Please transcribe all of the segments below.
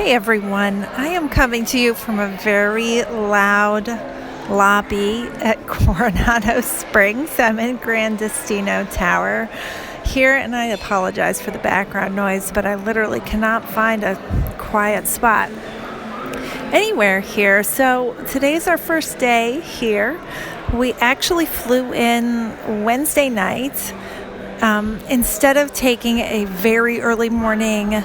Hey everyone, I am coming to you from a very loud lobby at Coronado Springs. I'm in Gran Destino Tower here, and I apologize for the background noise, but I literally cannot find a quiet spot anywhere here. So today's our first day here. We actually flew in Wednesday night. Instead of taking a very early morning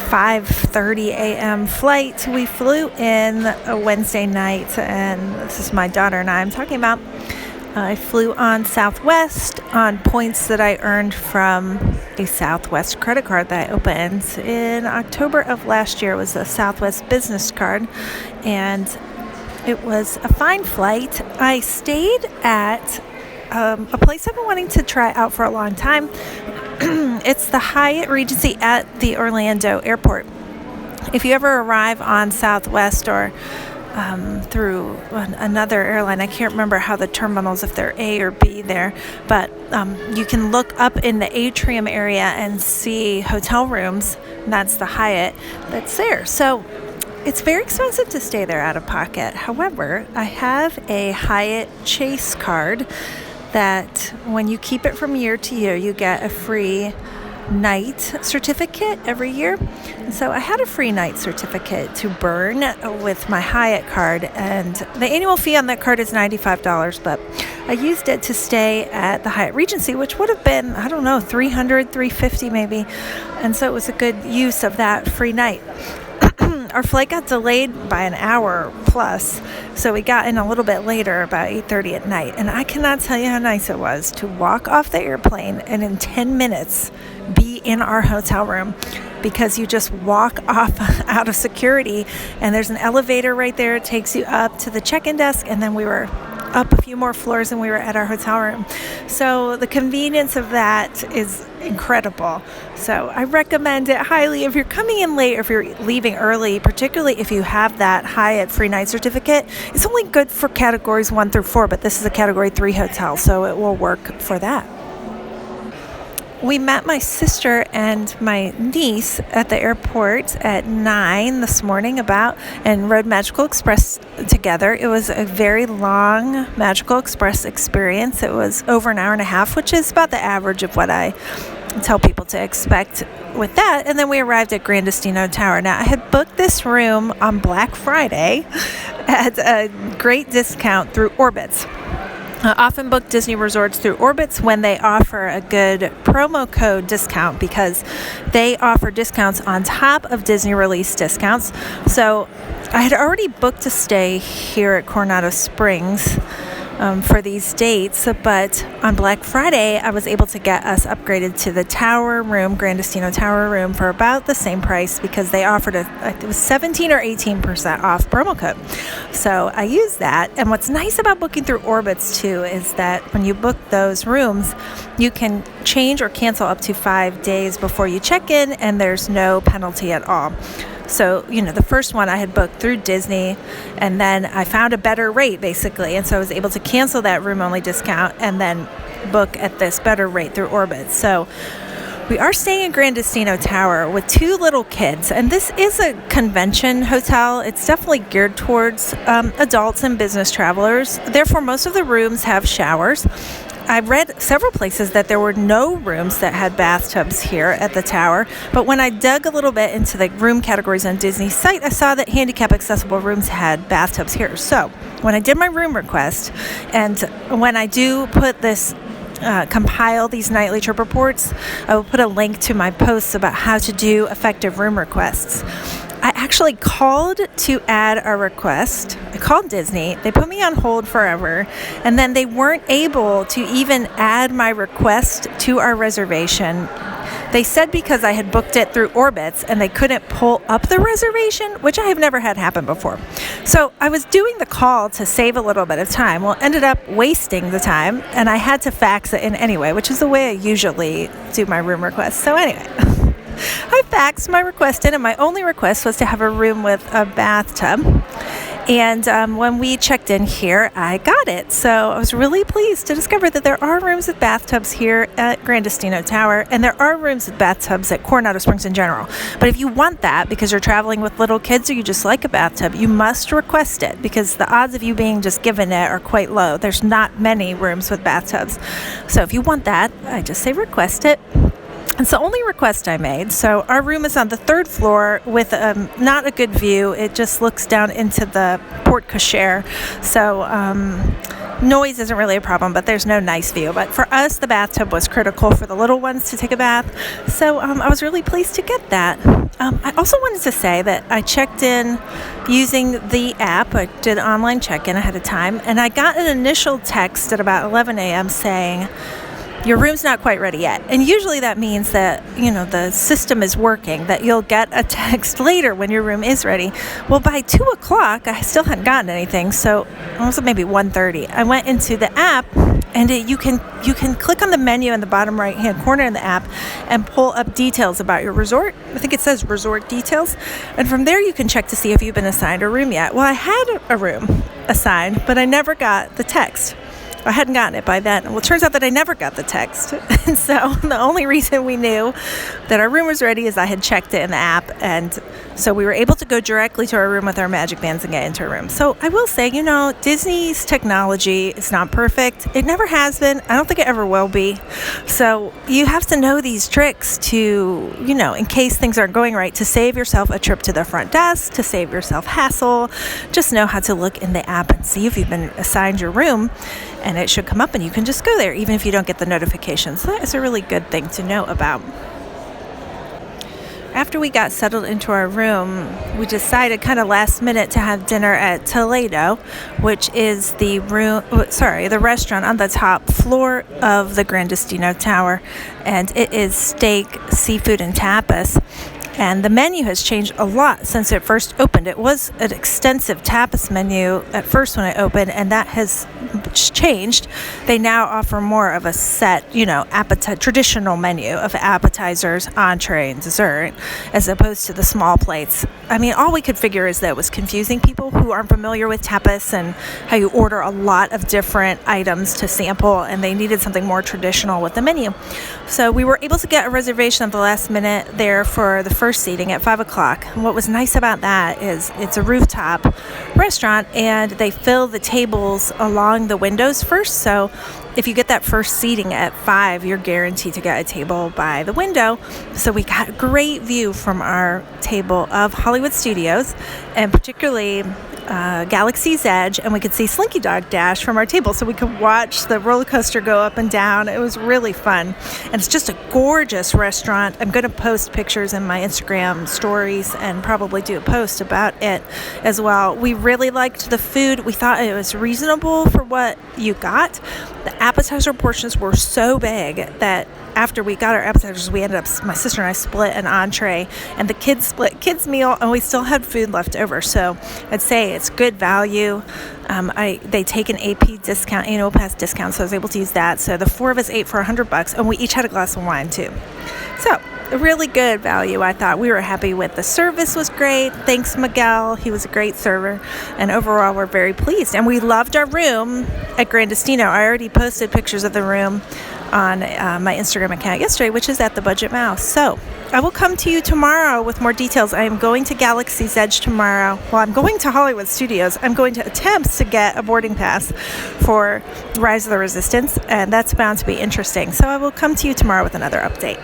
5:30 a.m. flight, we flew in a Wednesday night, and this is my daughter and I'm talking about. I flew on Southwest on points that I earned from a Southwest credit card that I opened in October of last year. It was a Southwest business card, and it was a fine flight. I stayed at a place I've been wanting to try out for a long time. It's the Hyatt Regency at the Orlando airport. If you ever arrive on Southwest or through another airline, I can't remember how the terminals, if they're A or B there, but you can look up in the atrium area and see hotel rooms, and that's the Hyatt that's there. So it's very expensive to stay there out of pocket. However, I have a Hyatt Chase card that when you keep it from year to year, you get a free night certificate every year. And so I had a free night certificate to burn with my Hyatt card, and the annual fee on that card is $95, but I used it to stay at the Hyatt Regency, which would have been, I don't know, $300, $350 maybe. And so it was a good use of that free night. Our flight got delayed by an hour plus, so we got in a little bit later, about 8:30 at night. And I cannot tell you how nice it was to walk off the airplane and in 10 minutes be in our hotel room, because you just walk off out of security, and there's an elevator right there. It takes you up to the check-in desk, and then we were up a few more floors and we were at our hotel room. So the convenience of that is incredible. So I recommend it highly if you're coming in late or if you're leaving early, particularly if you have that Hyatt free night certificate. It's only good for categories 1 through 4, but this is a category 3 hotel, so it will work for that. We met my sister and my niece at the airport at 9 this morning and rode Magical Express together. It was a very long Magical Express experience. It was over an hour and a half, which is about the average of what I tell people to expect with that. And then we arrived at Gran Destino Tower. Now, I had booked this room on Black Friday at a great discount through Orbitz. I often book Disney resorts through Orbitz when they offer a good promo code discount, because they offer discounts on top of Disney release discounts. So I had already booked a stay here at Coronado Springs for these dates, but on Black Friday I was able to get us upgraded to the Tower room, Gran Destino Tower room, for about the same price, because they offered it was 17 or 18% off promo code. So I used that. And what's nice about booking through Orbitz too is that when you book those rooms, you can change or cancel up to 5 days before you check in, and there's no penalty at all. So, the first one I had booked through Disney, and then I found a better rate, basically. And so I was able to cancel that room-only discount and then book at this better rate through Orbitz. So we are staying in Gran Destino Tower with 2 little kids, and this is a convention hotel. It's definitely geared towards adults and business travelers. Therefore, most of the rooms have showers. I read several places that there were no rooms that had bathtubs here at the tower, but when I dug a little bit into the room categories on Disney's site, I saw that handicap accessible rooms had bathtubs here. So when I did my room request, and when I do put this compile these nightly trip reports, I will put a link to my posts about how to do effective room requests. I actually called to add a request. I called Disney. They put me on hold forever, and then they weren't able to even add my request to our reservation. They said because I had booked it through Orbitz and they couldn't pull up the reservation, which I have never had happen before. So I was doing the call to save a little bit of time. Well, ended up wasting the time, and I had to fax it in anyway, which is the way I usually do my room requests. So anyway, I faxed my request in, and my only request was to have a room with a bathtub. And when we checked in here, I got it. So I was really pleased to discover that there are rooms with bathtubs here at Gran Destino Tower, and there are rooms with bathtubs at Coronado Springs in general. But if you want that because you're traveling with little kids or you just like a bathtub, you must request it, because the odds of you being just given it are quite low. There's not many rooms with bathtubs. So if you want that, I just say request it. It's the only request I made. So our room is on the 3rd floor with not a good view. It just looks down into the porte cochere. So noise isn't really a problem, but there's no nice view. But for us, the bathtub was critical for the little ones to take a bath. So I was really pleased to get that. I also wanted to say that I checked in using the app. I did online check-in ahead of time, and I got an initial text at about 11 a.m. saying, your room's not quite ready yet. And usually that means that, the system is working, that you'll get a text later when your room is ready. Well, by 2 o'clock, I still hadn't gotten anything. So also maybe 1:30. I went into the app, and you can click on the menu in the bottom right-hand corner in the app and pull up details about your resort. I think it says resort details. And from there, you can check to see if you've been assigned a room yet. Well, I had a room assigned, but I never got the text. I hadn't gotten it by then. Well, it turns out that I never got the text. And so the only reason we knew that our room was ready is I had checked it in the app. And so we were able to go directly to our room with our magic bands and get into our room. So I will say, Disney's technology is not perfect. It never has been. I don't think it ever will be. So you have to know these tricks to, in case things aren't going right, to save yourself a trip to the front desk, to save yourself hassle. Just know how to look in the app and see if you've been assigned your room. And it should come up and you can just go there even if you don't get the notifications. So that is a really good thing to know about. After we got settled into our room, we decided kind of last minute to have dinner at Toledo, which is the restaurant on the top floor of the Gran Destino Tower. And it is steak, seafood, and tapas. And the menu has changed a lot since it first opened. It was an extensive tapas menu at first when it opened, and that has changed. They now offer more of a set, traditional menu of appetizers, entree, and dessert, as opposed to the small plates. I mean, all we could figure is that it was confusing people who aren't familiar with tapas and how you order a lot of different items to sample, and they needed something more traditional with the menu. So we were able to get a reservation at the last minute there for the first seating at 5 o'clock. And what was nice about that is it's a rooftop restaurant, and they fill the tables along the windows first. So if you get that first seating at 5, you're guaranteed to get a table by the window. So we got a great view from our table of Hollywood Studios, and particularly Galaxy's Edge, and we could see Slinky Dog Dash from our table, so we could watch the roller coaster go up and down. It was really fun, and it's just a gorgeous restaurant. I'm going to post pictures in my Instagram stories and probably do a post about it as well. We really liked the food. We thought it was reasonable for what you got. The appetizer portions were so big that after we got our appetizers, we ended up, my sister and I split an entree, and the kids split kids' meal, and we still had food left over. So I'd say it's good value. They take an AP discount, annual pass discount, so I was able to use that. So the 4 of us ate for $100, and we each had a glass of wine too. So a really good value, I thought. We were happy with the service. Was great. Thanks, Miguel. He was a great server, and overall we're very pleased. And we loved our room at Gran Destino. I already posted pictures of the room on my Instagram account yesterday, which is at The Budget Mouse. So I will come to you tomorrow with more details. I am going to Galaxy's Edge tomorrow. Well, I'm going to Hollywood Studios. I'm going to attempt to get a boarding pass for Rise of the Resistance, and that's bound to be interesting. So I will come to you tomorrow with another update.